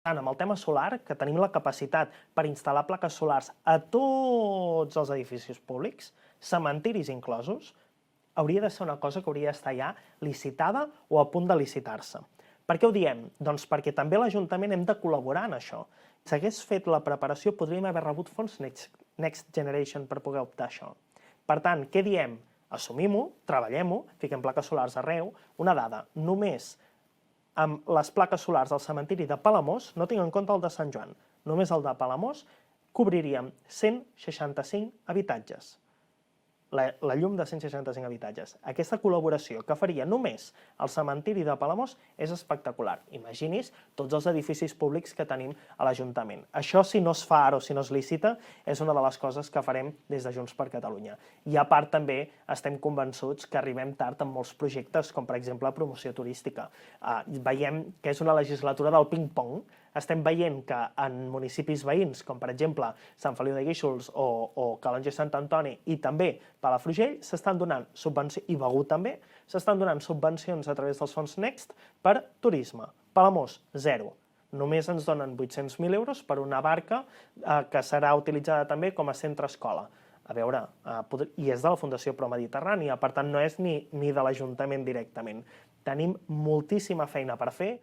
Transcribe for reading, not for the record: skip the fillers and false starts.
Tant amb el tema solar, que tenim la capacitat per instal·lar plaques solars a tots els edificis públics, cementiris inclosos, hauria de ser una cosa que hauria d'estar ja licitada o a punt de licitar-se. Per què ho diem? Doncs perquè també l'Ajuntament hem de col·laborar en això. Si hagués fet la preparació, podríem haver rebut fons Next Generation per poder optar a això. Per tant, què diem? Assumim-ho, treballem-ho, fiquem plaques solars arreu. Una dada, només amb les plaques solars del cementiri de Palamós, no tinc en compte el de Sant Joan, només el de Palamós, cobriríem 165 habitatges. La llum de 165 habitatges. Aquesta col·laboració que faria només el cementiri de Palamós és espectacular. Imagini's tots els edificis públics que tenim a l'Ajuntament. Això, si no es fa ara o si no es licita, és una de les coses que farem des de Junts per Catalunya. I a part també estem convençuts que arribem tard amb molts projectes, com per exemple promoció turística. Veiem que és una legislatura del ping-pong. Estem veient que en municipis veïns, com per exemple Sant Feliu de Guíxols o Calonge i Sant Antoni, i també Palafrugell, s'estan donant subvencions, i Begur també, s'estan donant subvencions a través dels fons Next per turisme. Palamós, 0. Només ens donen 800.000 euros per una barca que serà utilitzada també com a centre escola. A veure, i és de la Fundació Pro Mediterrània, per tant no és ni de l'Ajuntament directament. Tenim moltíssima feina per fer.